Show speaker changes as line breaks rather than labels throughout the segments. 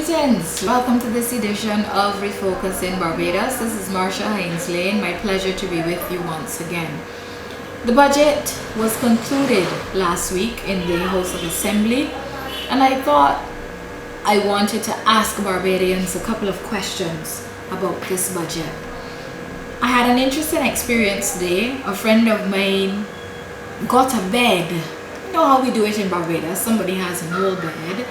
Greetings! Welcome to this edition of Refocusing Barbados. This is Marsha Hainsley and my pleasure to be with you once again. The budget was concluded last week in the House of Assembly, and I thought I wanted to ask Barbadians a couple of questions about this budget. I had an interesting experience today. A friend of mine got a bed. You know how we do it in Barbados. Somebody has an old bed,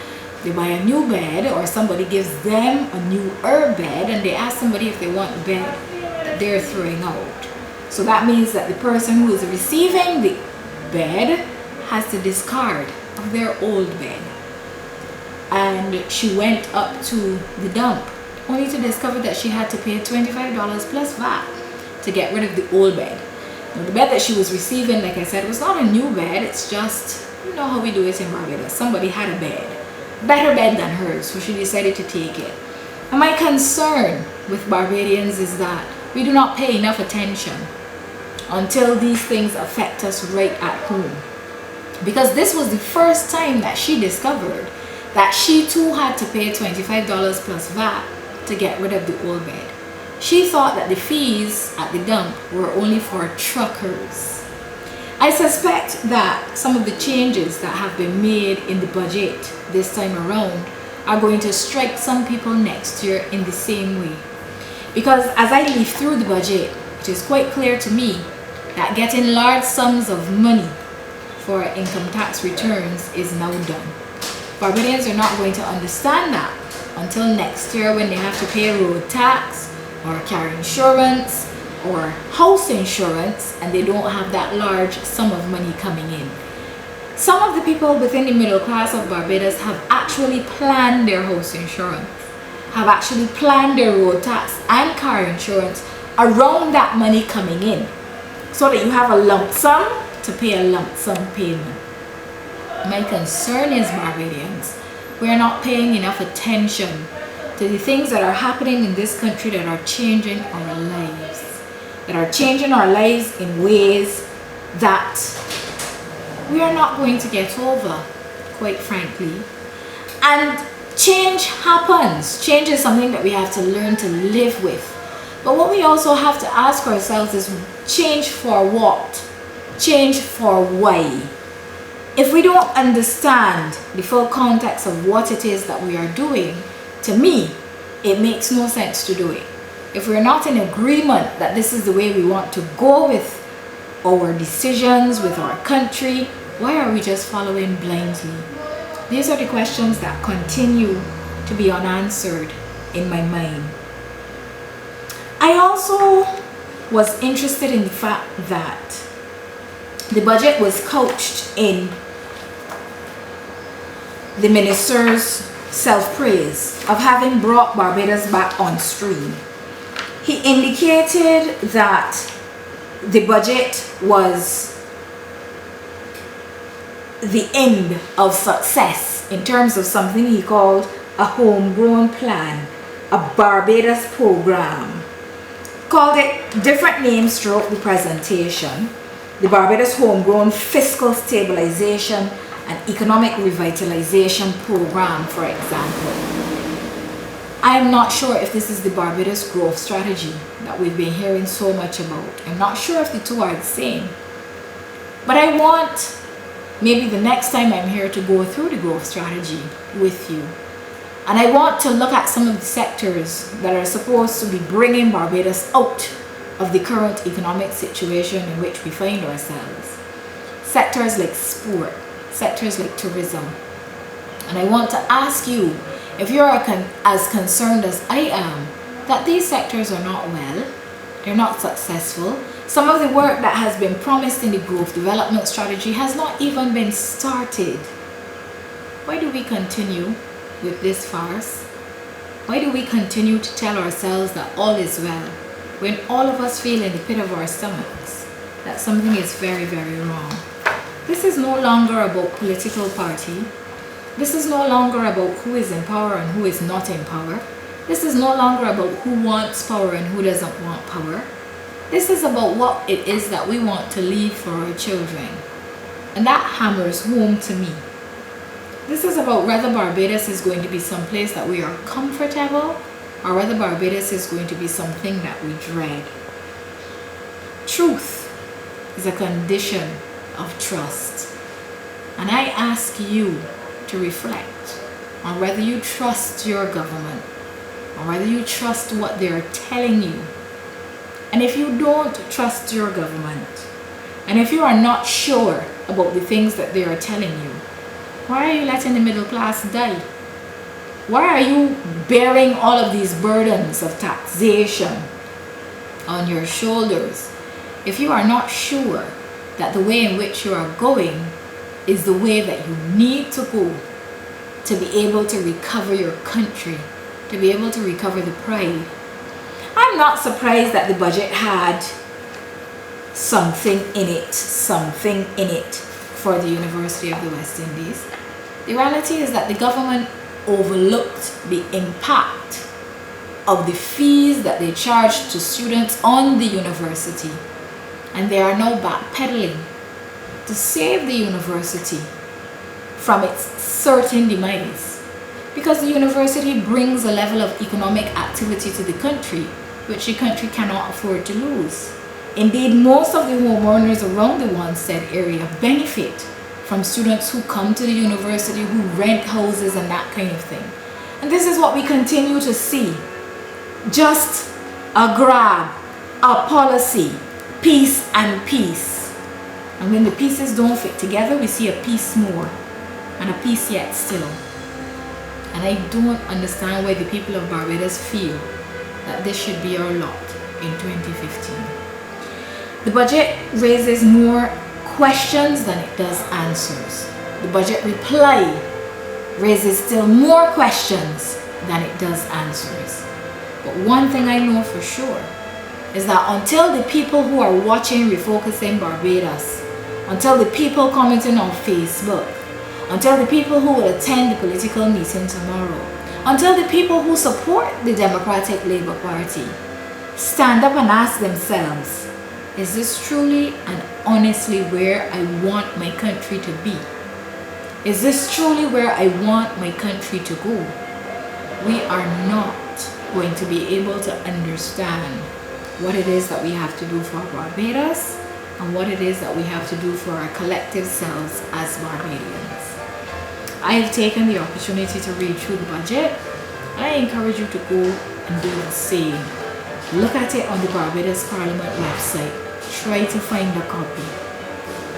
they buy a new bed, or somebody gives them a newer bed and they ask somebody if they want the bed that they're throwing out. So that means that the person who is receiving the bed has to discard of their old bed. And she went up to the dump only to discover that she had to pay $25 plus VAT to get rid of the old bed. Now, the bed that she was receiving, like I said, was not a new bed. It's just, you know how we do it in Barbados. Somebody had a bed, better bed than hers, so she decided to take it. And my concern with Barbadians is that we do not pay enough attention until these things affect us right at home. Because this was the first time that she discovered that she too had to pay $25 plus VAT to get rid of the old bed. She thought that the fees at the dump were only for truckers. I suspect that some of the changes that have been made in the budget this time around are going to strike some people next year in the same way. Because as I leaf through the budget, it is quite clear to me that getting large sums of money for income tax returns is now done. Barbadians are not going to understand that until next year when they have to pay road tax or car insurance or house insurance, and they don't have that large sum of money coming in. Some of the people within the middle class of Barbados have actually planned their house insurance, have actually planned their road tax and car insurance around that money coming in, so that you have a lump sum to pay a lump sum payment. My concern is, Barbadians, we are not paying enough attention to the things that are happening in this country that are changing our lives, in ways that we are not going to get over, quite frankly. And change happens. Change is something that we have to learn to live with. But what we also have to ask ourselves is, change for what? Change for why? If we don't understand the full context of what it is that we are doing, to me, it makes no sense to do it. If we're not in agreement that this is the way we want to go with our decisions, with our country, why are we just following blindly? These are the questions that continue to be unanswered in my mind. I also was interested in the fact that the budget was couched in the minister's self-praise of having brought Barbados back on stream. He indicated that the budget was the end of success in terms of something he called a homegrown plan, a Barbados program. Called it different names throughout the presentation: the Barbados Homegrown Fiscal Stabilization and Economic Revitalization Program, for example. I am not sure if this is the Barbados growth strategy that we've been hearing so much about. I'm not sure if the two are the same. But I want, maybe the next time I'm here, to go through the growth strategy with you. And I want to look at some of the sectors that are supposed to be bringing Barbados out of the current economic situation in which we find ourselves. Sectors like sport, sectors like tourism. And I want to ask you, if you're as concerned as I am that these sectors are not well, they're not successful, some of the work that has been promised in the growth development strategy has not even been started. Why do we continue with this farce? Why do we continue to tell ourselves that all is well, when all of us feel in the pit of our stomachs that something is very, very wrong? This is no longer about political party. This is no longer about who is in power and who is not in power. This is no longer about who wants power and who doesn't want power. This is about what it is that we want to leave for our children. And that hammers home to me This is about whether Barbados is going to be someplace that we are comfortable or whether Barbados is going to be something that we dread. Truth is a condition of trust. And I ask you to reflect on whether you trust your government or whether you trust what they're telling you. And if you don't trust your government, and if you are not sure about the things that they are telling you, why are you letting the middle class die? Why are you bearing all of these burdens of taxation on your shoulders if you are not sure that the way in which you are going is the way that you need to go to be able to recover your country, to be able to recover the pride? I'm not surprised that the budget had something in it for the University of the West Indies. The reality is that the government overlooked the impact of the fees that they charged to students on the university, and they are now backpedaling to save the university from its certain demise, because the university brings a level of economic activity to the country which the country cannot afford to lose. Indeed, most of the homeowners around the Wanstead area benefit from students who come to the university, who rent houses and that kind of thing. And this is what we continue to see. Just a grab, a policy, piece and piece. And when the pieces don't fit together, we see a piece more and a piece yet still. And I don't understand why the people of Barbados feel that this should be our lot in 2015. The budget raises more questions than it does answers. The budget reply raises still more questions than it does answers. But one thing I know for sure is that until the people who are watching Refocusing Barbados, until the people commenting on Facebook, until the people who will attend the political meeting tomorrow, until the people who support the Democratic Labour Party stand up and ask themselves, is this truly and honestly where I want my country to be? Is this truly where I want my country to go? We are not going to be able to understand what it is that we have to do for Barbados and what it is that we have to do for our collective selves as Barbadians. I have taken the opportunity to read through the budget. I encourage you to go and do the same. Look at it on the Barbados Parliament website. Try to find a copy.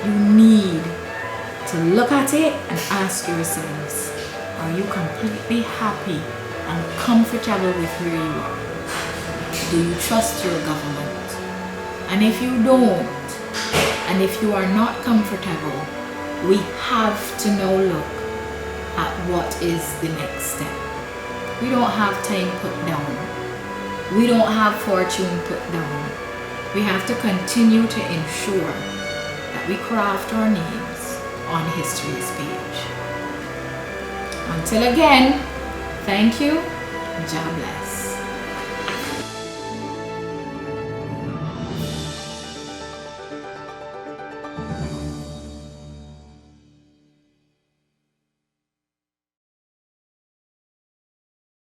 You need to look at it and ask yourselves, are you completely happy and comfortable with where you are? Do you trust your government? And if you don't, and if you are not comfortable, we have to now look at what is the next step. We don't have time put down. We don't have fortune put down. We have to continue to ensure that we craft our names on history's page. Until again, thank you. God bless.